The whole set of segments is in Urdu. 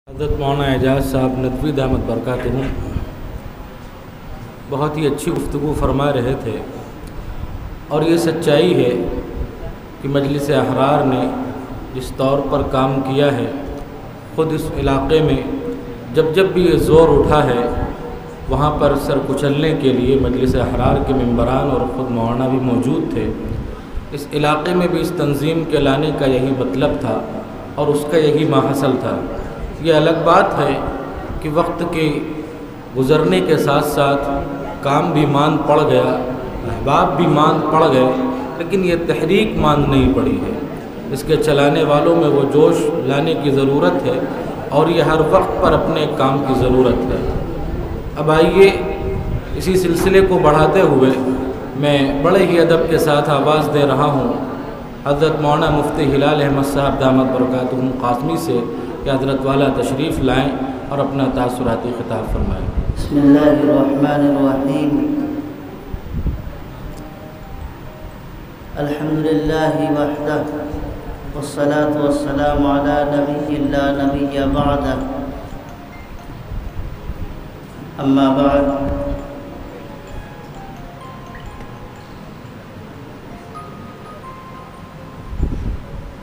حضرت مولانا اعجاز صاحب ندوی دامت برکاتہم بہت ہی اچھی گفتگو فرما رہے تھے، اور یہ سچائی ہے کہ مجلس احرار نے جس طور پر کام کیا ہے، خود اس علاقے میں جب بھی یہ زور اٹھا ہے وہاں پر سر کچلنے کے لیے مجلس احرار کے ممبران اور خود مولانا بھی موجود تھے۔ اس علاقے میں بھی اس تنظیم کے لانے کا یہی مطلب تھا اور اس کا یہی ماحصل تھا۔ یہ الگ بات ہے کہ وقت کے گزرنے کے ساتھ ساتھ کام بھی ماند پڑ گیا، احباب بھی ماند پڑ گئے، لیکن یہ تحریک ماند نہیں پڑی ہے۔ اس کے چلانے والوں میں وہ جوش لانے کی ضرورت ہے اور یہ ہر وقت پر اپنے کام کی ضرورت ہے۔ اب آئیے اسی سلسلے کو بڑھاتے ہوئے میں بڑے ہی ادب کے ساتھ آواز دے رہا ہوں حضرت مولانا مفتی ہلال احمد صاحب دامت برکاتہم قاسمی سے کہ حضرت والا تشریف لائیں اور اپنا تاثراتی خطاب فرمائیں۔ بسم اللہ الرحمن الرحیم، الحمدللہ وحدہ والصلاة والسلام علی نبی لا نبی بعدہ، اما بعد۔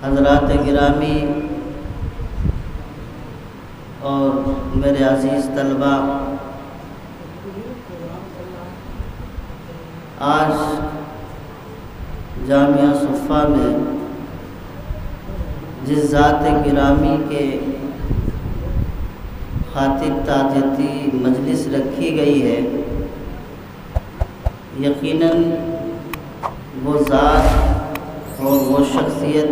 حضرات گرامی اور میرے عزیز طلباء، آج جامعہ صفہ میں جس ذات گرامی کے خاطر تعزیتی مجلس رکھی گئی ہے، یقیناً وہ ذات اور وہ شخصیت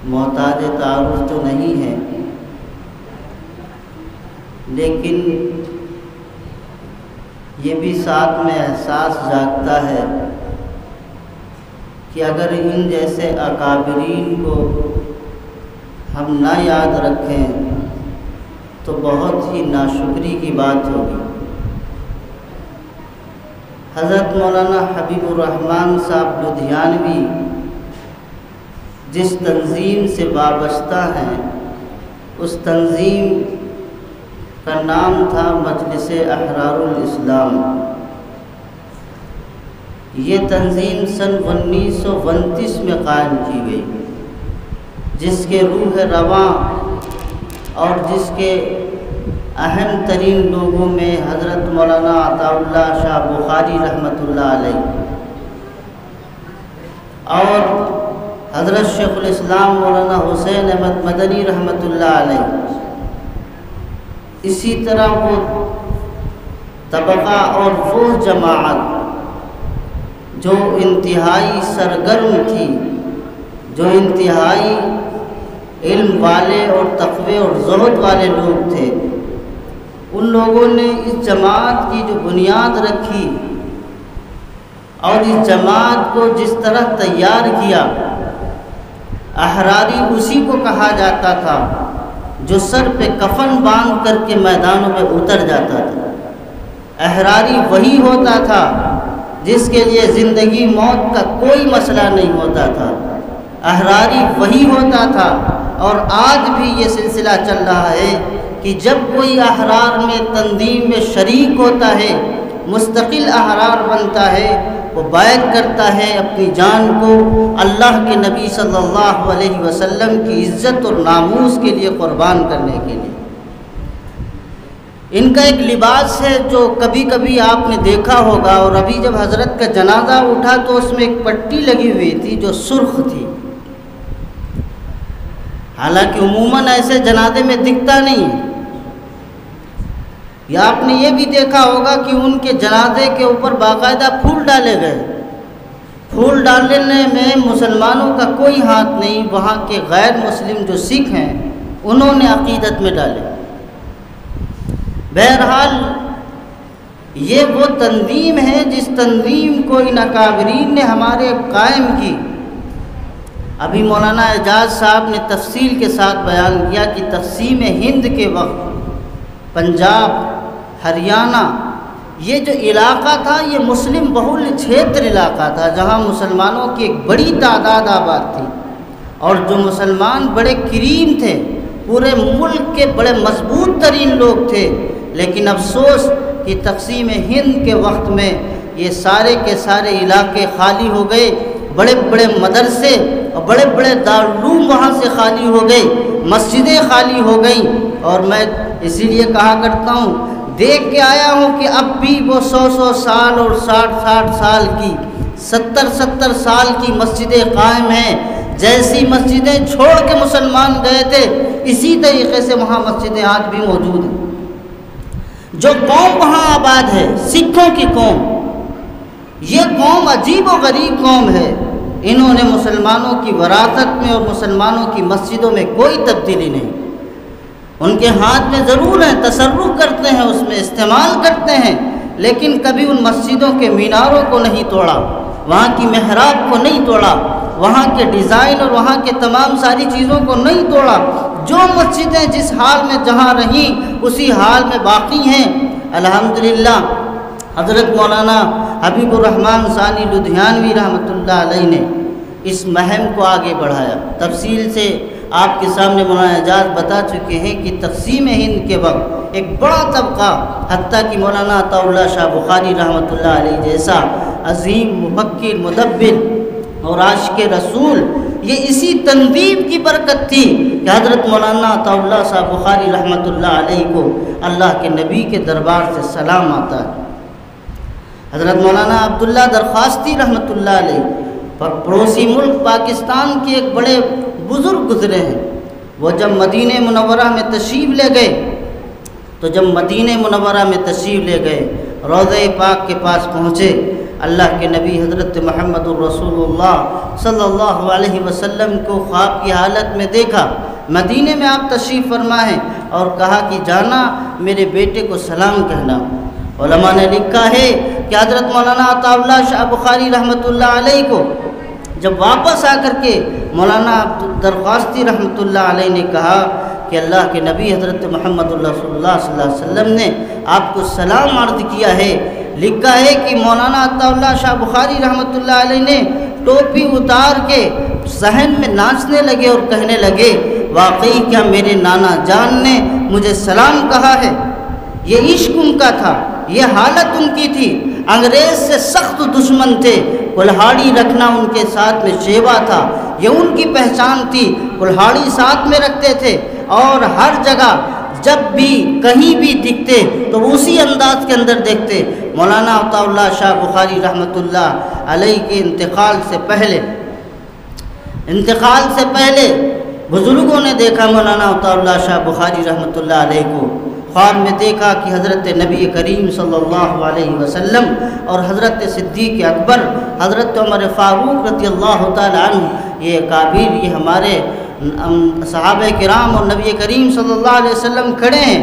محتاج تعارف تو نہیں ہے، لیکن یہ بھی ساتھ میں احساس جاگتا ہے کہ اگر ان جیسے اکابرین کو ہم نہ یاد رکھیں تو بہت ہی ناشکری کی بات ہوگی۔ حضرت مولانا حبیب الرحمن صاحب لدھیانوی جس تنظیم سے وابستہ ہیں، اس تنظیم کا نام تھا مجلس احرار الاسلام۔ یہ تنظیم سن 1929 میں قائم کی گئی، جس کے روح رواں اور جس کے اہم ترین لوگوں میں حضرت مولانا عطا اللہ شاہ بخاری رحمۃ اللہ علیہ اور حضرت شیخ الاسلام مولانا حسین احمد مدنی رحمۃ اللہ علیہ، اسی طرح وہ طبقہ اور وہ جماعت جو انتہائی سرگرم تھی، جو انتہائی علم والے اور تقوی اور زہد والے لوگ تھے، ان لوگوں نے اس جماعت کی جو بنیاد رکھی اور اس جماعت کو جس طرح تیار کیا، احراری اسی کو کہا جاتا تھا جو سر پہ کفن باندھ کر کے میدانوں میں اتر جاتا تھا۔ احراری وہی ہوتا تھا جس کے لیے زندگی موت کا کوئی مسئلہ نہیں ہوتا تھا۔ احراری وہی ہوتا تھا، اور آج بھی یہ سلسلہ چل رہا ہے کہ جب کوئی احرار میں تنظیم میں شریک ہوتا ہے، مستقل احرار بنتا ہے، وہ بیعت کرتا ہے اپنی جان کو اللہ کے نبی صلی اللہ علیہ وسلم کی عزت اور ناموس کے لیے قربان کرنے کے لیے۔ ان کا ایک لباس ہے جو کبھی کبھی آپ نے دیکھا ہوگا، اور ابھی جب حضرت کا جنازہ اٹھا تو اس میں ایک پٹی لگی ہوئی تھی جو سرخ تھی، حالانکہ عموماً ایسے جنازے میں دکھتا نہیں ہے۔ یا آپ نے یہ بھی دیکھا ہوگا کہ ان کے جنازے کے اوپر باقاعدہ پھول ڈالے گئے۔ پھول ڈالنے میں مسلمانوں کا کوئی ہاتھ نہیں، وہاں کے غیر مسلم جو سکھ ہیں انہوں نے عقیدت میں ڈالے۔ بہرحال یہ وہ تنظیم ہے جس تنظیم کو ان اکابرین نے ہمارے قائم کی۔ ابھی مولانا اعجاز صاحب نے تفصیل کے ساتھ بیان کیا کہ تقسیم ہند کے وقت پنجاب، ہریانہ، یہ جو علاقہ تھا یہ مسلم بہل چھیتر علاقہ تھا، جہاں مسلمانوں کی ایک بڑی تعداد آباد تھی، اور جو مسلمان بڑے کریم تھے پورے ملک کے بڑے مضبوط ترین لوگ تھے، لیکن افسوس کہ تقسیم ہند کے وقت میں یہ سارے کے سارے علاقے خالی ہو گئے، بڑے بڑے مدرسے اور بڑے بڑے دارالعلوم وہاں سے خالی ہو گئے، مسجدیں خالی ہو گئیں۔ اور میں اسی لیے کہا کرتا ہوں، دیکھ کے آیا ہوں کہ اب بھی وہ 100 سال اور 60 سال کی 70 سال کی مسجدیں قائم ہیں۔ جیسی مسجدیں چھوڑ کے مسلمان گئے تھے، اسی طریقے سے وہاں مسجدیں آج بھی موجود ہیں۔ جو قوم وہاں آباد ہے، سکھوں کی قوم، یہ قوم عجیب و غریب قوم ہے۔ انہوں نے مسلمانوں کی وراثت میں اور مسلمانوں کی مسجدوں میں کوئی تبدیلی نہیں۔ ان کے ہاتھ میں ضرور ہیں، تصرف کرتے ہیں، اس میں استعمال کرتے ہیں، لیکن کبھی ان مسجدوں کے میناروں کو نہیں توڑا، وہاں کی محراب کو نہیں توڑا، وہاں کے ڈیزائن اور وہاں کے تمام ساری چیزوں کو نہیں توڑا۔ جو مسجدیں جس حال میں جہاں رہیں اسی حال میں باقی ہیں۔ الحمدللہ حضرت مولانا حبیب الرحمن ثانی لدھیانوی رحمۃ اللہ علیہ نے اس مہم کو آگے بڑھایا۔ تفصیل سے آپ کے سامنے مولانا اعجاز بتا چکے ہیں کہ تقسیم ہند کے وقت ایک بڑا طبقہ، حتیٰ کہ مولانا عطا اللہ شاہ بخاری رحمۃ اللہ علیہ جیسا عظیم مفکر، مدبر اور عاشق رسول، یہ اسی تنظیم کی برکت تھی کہ حضرت مولانا عطا اللہ شاہ بخاری رحمۃ اللہ علیہ کو اللہ کے نبی کے دربار سے سلام آتا ہے۔ حضرت مولانا عبداللہ درخواستی رحمۃ اللہ علیہ پڑوسی ملک پاکستان کے ایک بڑے بزرگ گزرے ہیں۔ وہ جب مدینہ منورہ میں تشریف لے گئے روضہ پاک کے پاس پہنچے، اللہ کے نبی حضرت محمد الرسول اللہ صلی اللہ علیہ وسلم کو خواب کی حالت میں دیکھا۔ مدینہ میں آپ تشریف فرما ہیں اور کہا کہ جانا میرے بیٹے کو سلام کہنا۔ علماء نے لکھا ہے کہ حضرت مولانا عطا اللہ شاہ بخاری رحمۃ اللہ علیہ کو جب واپس آ کر کے مولانا درخواستی رحمۃ اللہ علیہ نے کہا کہ اللہ کے نبی حضرت محمد رسول اللہ صلی اللہ علیہ وسلم نے آپ کو سلام عرض کیا ہے، لکھا ہے کہ مولانا عطا اللہ شاہ بخاری رحمۃ اللہ علیہ نے ٹوپی اتار کے صحن میں ناچنے لگے اور کہنے لگے، واقعی کیا میرے نانا جان نے مجھے سلام کہا ہے؟ یہ عشق ان کا تھا، یہ حالت ان کی تھی۔ انگریز سے سخت دشمن تھے، کلہاڑی رکھنا ان کے ساتھ میں شیوا تھا، یہ ان کی پہچان تھی، کلہاڑی ساتھ میں رکھتے تھے اور ہر جگہ جب بھی کہیں بھی دکھتے تو اسی انداز کے اندر دیکھتے۔ مولانا عطا اللہ شاہ بخاری رحمۃ اللہ علیہ کے انتقال سے پہلے بزرگوں نے دیکھا مولانا عطا اللہ شاہ بخاری رحمۃ اللہ علیہ کو، خواب میں دیکھا کہ حضرت نبی کریم صلی اللہ علیہ وسلم اور حضرت صدیق اکبر، حضرت عمر فاروق رضی اللہ تعالی عنہ، یہ اکابر، یہ ہمارے صحابہ کرام اور نبی کریم صلی اللہ علیہ وسلم کھڑے ہیں۔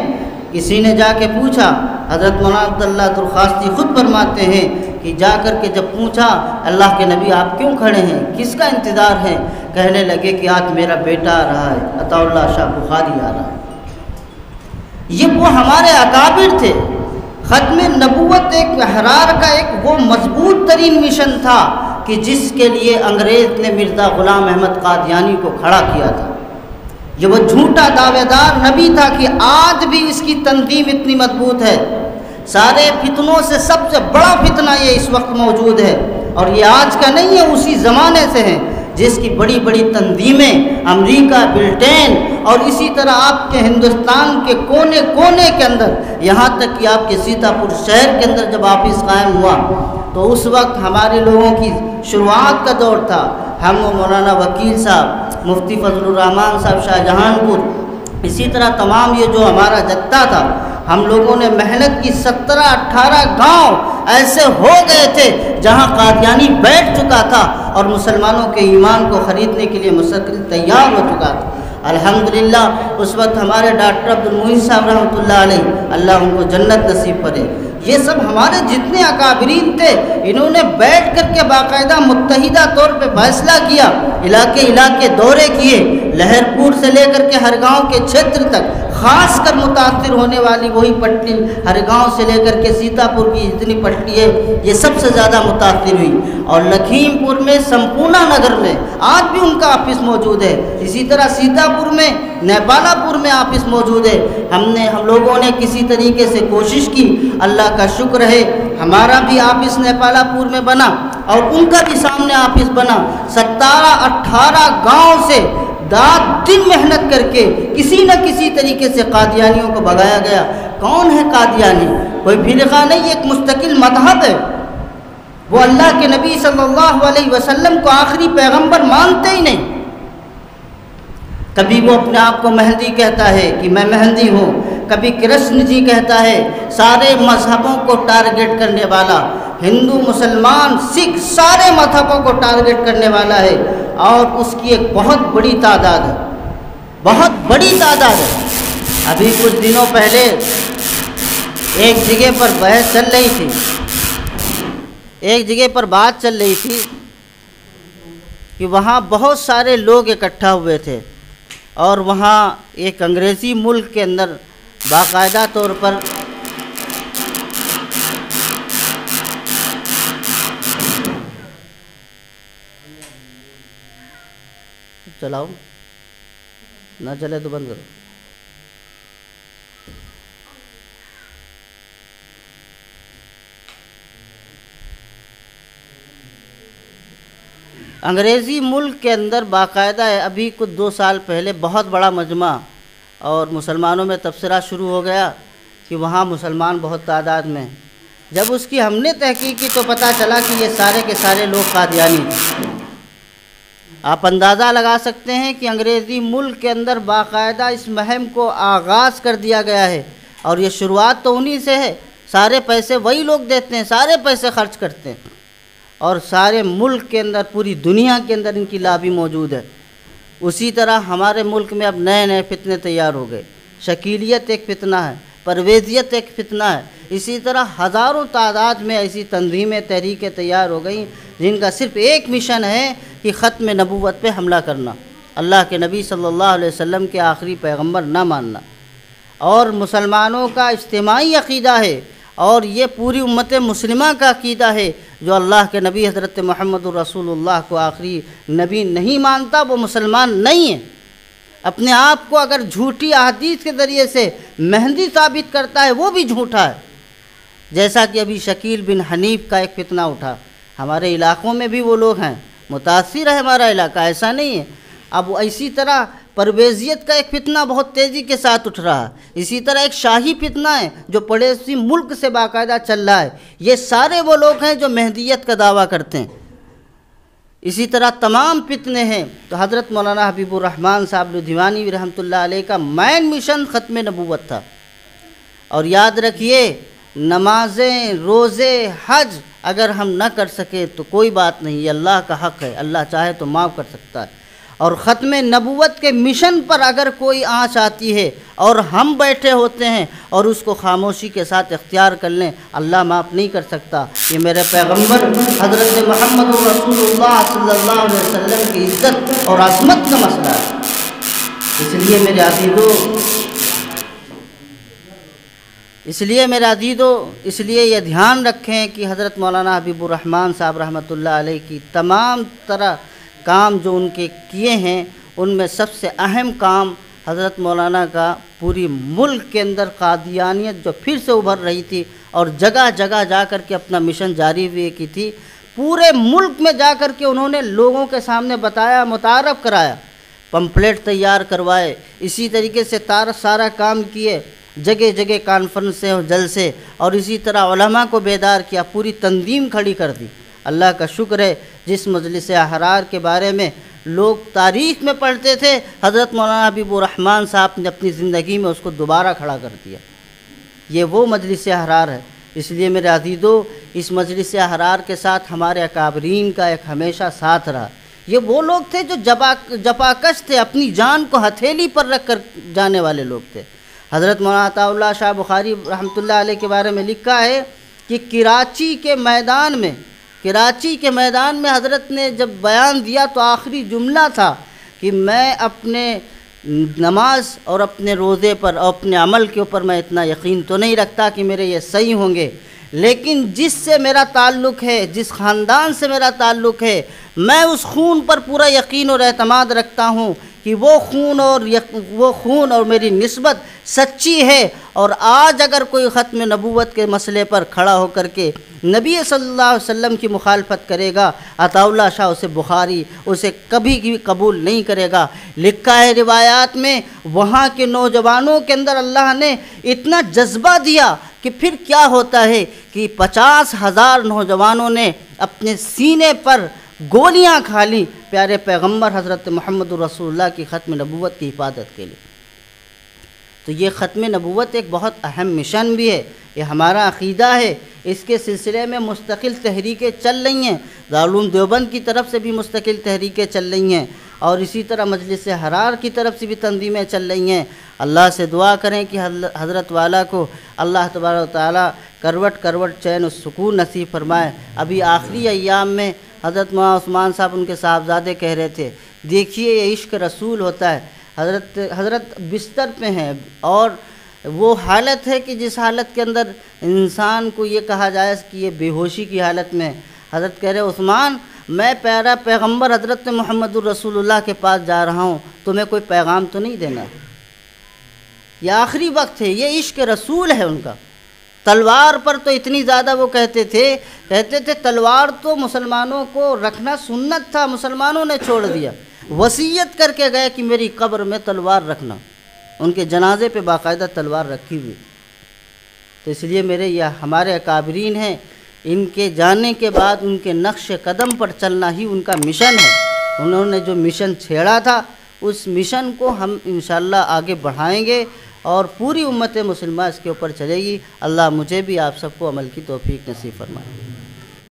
کسی نے جا کے پوچھا، حضرت مولانا عبداللہ درخواستی خود فرماتے ہیں کہ جا کر کے جب پوچھا اللہ کے نبی آپ کیوں کھڑے ہیں، کس کا انتظار ہے؟ کہنے لگے کہ آج میرا بیٹا آ رہا ہے، عطا اللہ شاہ بخاری آ رہا ہے۔ یہ وہ ہمارے اکابر تھے۔ ختم نبوت ایک احرار کا ایک وہ مضبوط ترین مشن تھا کہ جس کے لیے انگریز نے مرزا غلام احمد قادیانی کو کھڑا کیا تھا۔ یہ وہ جھوٹا دعوے دار نبی تھا کہ آج بھی اس کی تنظیم اتنی مضبوط ہے۔ سارے فتنوں سے سب سے بڑا فتنہ یہ اس وقت موجود ہے، اور یہ آج کا نہیں ہے، اسی زمانے سے ہے، جس کی بڑی بڑی تنظیمیں امریکہ، برٹین اور اسی طرح آپ کے ہندوستان کے کونے کونے کے اندر، یہاں تک کہ آپ کے سیتا پور شہر کے اندر جب آفس قائم ہوا تو اس وقت ہمارے لوگوں کی شروعات کا دور تھا۔ ہم و مولانا وکیل صاحب، مفتی فضل الرحمان صاحب شاہ جہان پور، اسی طرح تمام یہ جو ہمارا جتھا تھا، ہم لوگوں نے محنت کی 17-18 گاؤں ایسے ہو گئے تھے جہاں قادیانی بیٹھ چکا تھا اور مسلمانوں کے ایمان کو خریدنے کے لیے مستقل تیار ہو چکا تھا۔ الحمدللہ اس وقت ہمارے ڈاکٹر عبدالمعین صاحب رحمۃ اللہ علیہ، اللہ ان کو جنت نصیب کرے، یہ سب ہمارے جتنے اکابرین تھے، انہوں نے بیٹھ کر کے باقاعدہ متحدہ طور پہ فیصلہ کیا، علاقے علاقے دورے کیے، لہر پور سے لے کر کے ہر گاؤں کے چھیتر تک، خاص کر متاثر ہونے والی وہی پٹلی ہر گاؤں سے لے کر کے سیتا پور کی جتنی پٹلی ہے یہ سب سے زیادہ متاثر ہوئی، اور لکھیم پور میں سمپورنا نگر میں آج بھی ان کا آفس موجود ہے، اسی طرح سیتا پور میں نیپالا پور میں آفس موجود ہے۔ ہم لوگوں نے کسی طریقے سے کوشش کی، اللہ کا شکر ہے ہمارا بھی آفس نیپالا پور میں بنا اور ان کا بھی سامنے آفس بنا۔ 17-18 گاؤں سے رات دن محنت کر کے کسی نہ کسی طریقے سے قادیانیوں کو بھگایا گیا۔ کون ہے قادیانی؟ کوئی فرقہ نہیں، ایک مستقل مذہب ہے۔ وہ اللہ کے نبی صلی اللہ علیہ وسلم کو آخری پیغمبر مانتے ہی نہیں۔ کبھی وہ اپنے آپ کو مہدی کہتا ہے کہ میں مہدی ہوں، کبھی کرشن جی کہتا ہے، سارے مذہبوں کو ٹارگٹ کرنے والا، ہندو مسلمان سکھ سارے مذہبوں کو ٹارگٹ کرنے والا ہے، اور اس کی ایک بہت بڑی تعداد ہے، بہت بڑی تعداد ہے۔ ابھی کچھ دنوں پہلے ایک جگہ پر بحث چل رہی تھی، ایک جگہ پر بات چل رہی تھی کہ وہاں بہت سارے لوگ اکٹھا ہوئے تھے، اور وہاں ایک انگریزی ملک کے اندر باقاعدہ طور پر چلاؤ، نہ چلے تو بند کرو۔ انگریزی ملک کے اندر باقاعدہ ہے، ابھی کچھ 2 سال پہلے بہت بڑا مجمع اور مسلمانوں میں تبصرہ شروع ہو گیا کہ وہاں مسلمان بہت تعداد میں ہیں۔ جب اس کی ہم نے تحقیق کی تو پتہ چلا کہ یہ سارے کے سارے لوگ قادیانی ہیں۔ آپ اندازہ لگا سکتے ہیں کہ انگریزی ملک کے اندر باقاعدہ اس مہم کو آغاز کر دیا گیا ہے، اور یہ شروعات تو انہی سے ہے، سارے پیسے وہی لوگ دیتے ہیں، سارے پیسے خرچ کرتے ہیں، اور سارے ملک کے اندر پوری دنیا کے اندر ان کی لابی موجود ہے۔ اسی طرح ہمارے ملک میں اب نئے نئے فتنے تیار ہو گئے، شکیلیت ایک فتنہ ہے، پرویزیت ایک فتنہ ہے، اسی طرح ہزاروں تعداد میں ایسی تنظیمیں تحریکیں تیار ہو گئیں جن کا صرف ایک مشن ہے کہ ختم نبوت پہ حملہ کرنا، اللہ کے نبی صلی اللہ علیہ وسلم کے آخری پیغمبر نہ ماننا۔ اور مسلمانوں کا اجتماعی عقیدہ ہے، اور یہ پوری امت مسلمہ کا عقیدہ ہے، جو اللہ کے نبی حضرت محمد رسول اللہ کو آخری نبی نہیں مانتا وہ مسلمان نہیں ہے۔ اپنے آپ کو اگر جھوٹی احادیث کے ذریعے سے مہدی ثابت کرتا ہے وہ بھی جھوٹا ہے، جیسا کہ ابھی شکیل بن حنیف کا ایک فتنہ اٹھا۔ ہمارے علاقوں میں بھی وہ لوگ ہیں، متاثر ہے ہمارا علاقہ، ایسا نہیں ہے۔ اب اسی طرح پرویزیت کا ایک فتنہ بہت تیزی کے ساتھ اٹھ رہا ہے، اسی طرح ایک شاہی فتنہ ہے جو پڑوسی ملک سے باقاعدہ چل رہا ہے۔ یہ سارے وہ لوگ ہیں جو مہدیت کا دعویٰ کرتے ہیں۔ اسی طرح تمام فتنے ہیں۔ تو حضرت مولانا حبیب الرحمن صاحب لدھیوانی رحمۃ اللہ علیہ کا مین مشن ختم نبوت تھا۔ اور یاد رکھیے، نمازیں، روزے، حج اگر ہم نہ کر سکیں تو کوئی بات نہیں، یہ اللہ کا حق ہے، اللہ چاہے تو معاف کر سکتا ہے۔ اور ختم نبوت کے مشن پر اگر کوئی آنچ آتی ہے اور ہم بیٹھے ہوتے ہیں اور اس کو خاموشی کے ساتھ اختیار کر لیں، اللہ معاف نہیں کر سکتا۔ یہ میرے پیغمبر حضرت محمد رسول اللہ صلی اللہ علیہ وسلم کی عزت اور عظمت کا مسئلہ ہے۔ اس لیے یہ دھیان رکھیں کہ حضرت مولانا حبیب الرحمن صاحب رحمۃ اللہ علیہ کی تمام طرح کام جو ان کے کیے ہیں، ان میں سب سے اہم کام حضرت مولانا کا پوری ملک کے اندر قادیانیت جو پھر سے ابھر رہی تھی اور جگہ جگہ جا کر کے اپنا مشن جاری بھی کی تھی، پورے ملک میں جا کر کے انہوں نے لوگوں کے سامنے بتایا، متعارف کرایا، پمفلیٹ تیار کروائے، اسی طریقے سے سارا کام کیے، جگہ جگہ کانفرنسیں اور جلسے، اور اسی طرح علماء کو بیدار کیا، پوری تنظیم کھڑی کر دی۔ اللہ کا شکر ہے، جس مجلس احرار کے بارے میں لوگ تاریخ میں پڑھتے تھے، حضرت مولانا حبیب الرحمن صاحب نے اپنی زندگی میں اس کو دوبارہ کھڑا کر دیا۔ یہ وہ مجلس احرار ہے۔ اس لیے میرے عزیزو، اس مجلس احرار کے ساتھ ہمارے اکابرین کا ایک ہمیشہ ساتھ رہا۔ یہ وہ لوگ تھے جو جفاکش تھے، اپنی جان کو ہتھیلی پر رکھ کر جانے والے لوگ تھے۔ حضرت مولانا عطا اللہ شاہ بخاری رحمۃ اللہ علیہ کے بارے میں لکھا ہے کہ کراچی کے میدان میں حضرت نے جب بیان دیا تو آخری جملہ تھا کہ میں اپنے نماز اور اپنے روزے پر اور اپنے عمل کے اوپر میں اتنا یقین تو نہیں رکھتا کہ میرے یہ صحیح ہوں گے، لیکن جس سے میرا تعلق ہے، جس خاندان سے میرا تعلق ہے، میں اس خون پر پورا یقین اور اعتماد رکھتا ہوں کہ وہ خون اور میری نسبت سچی ہے۔ اور آج اگر کوئی ختم نبوت کے مسئلے پر کھڑا ہو کر کے نبی صلی اللہ علیہ وسلم کی مخالفت کرے گا، عطا اللہ شاہ اسے بخاری اسے کبھی بھی قبول نہیں کرے گا۔ لکھا ہے روایات میں، وہاں کے نوجوانوں کے اندر اللہ نے اتنا جذبہ دیا کہ پھر کیا ہوتا ہے کہ 50,000 نوجوانوں نے اپنے سینے پر گولیاں کھا لی پیارے پیغمبر حضرت محمد رسول اللہ کی ختم نبوت کی حفاظت کے لیے۔ تو یہ ختم نبوت ایک بہت اہم مشن بھی ہے، یہ ہمارا عقیدہ ہے۔ اس کے سلسلے میں مستقل تحریکیں چل رہی ہیں، دارالعلوم دیوبند کی طرف سے بھی مستقل تحریکیں چل رہی ہیں، اور اسی طرح مجلس حرار کی طرف سے بھی تنظیمیں چل رہی ہیں۔ اللہ سے دعا کریں کہ حضرت والا کو اللہ تبارک و تعالیٰ کروٹ کروٹ چین و سکون نصیب فرمائے۔ ابھی آخری ایام میں حضرت مولانا عثمان صاحب ان کے صاحبزادے کہہ رہے تھے، دیکھیے یہ عشق رسول ہوتا ہے۔ حضرت بستر پہ ہیں اور وہ حالت ہے کہ جس حالت کے اندر انسان کو یہ کہا جائے کہ یہ بے ہوشی کی حالت میں، حضرت کہہ رہے عثمان میں پیارا پیغمبر حضرت محمد الرسول اللہ کے پاس جا رہا ہوں، تمہیں کوئی پیغام تو نہیں دینا؟ یہ آخری وقت ہے، یہ عشق رسول ہے ان کا۔ تلوار پر تو اتنی زیادہ وہ کہتے تھے تلوار تو مسلمانوں کو رکھنا سنت تھا، مسلمانوں نے چھوڑ دیا، وصیت کر کے گئے کہ میری قبر میں تلوار رکھنا، ان کے جنازے پہ باقاعدہ تلوار رکھی ہوئی۔ تو اس لیے میرے یہ ہمارے اکابرین ہیں، ان کے جانے کے بعد ان کے نقش قدم پر چلنا ہی ان کا مشن ہے۔ انہوں نے جو مشن چھیڑا تھا اس مشن کو ہم انشاءاللہ آگے بڑھائیں گے اور پوری امت مسلمہ اس کے اوپر چلے گی۔ اللہ مجھے بھی آپ سب کو عمل کی توفیق نصیب فرمائے۔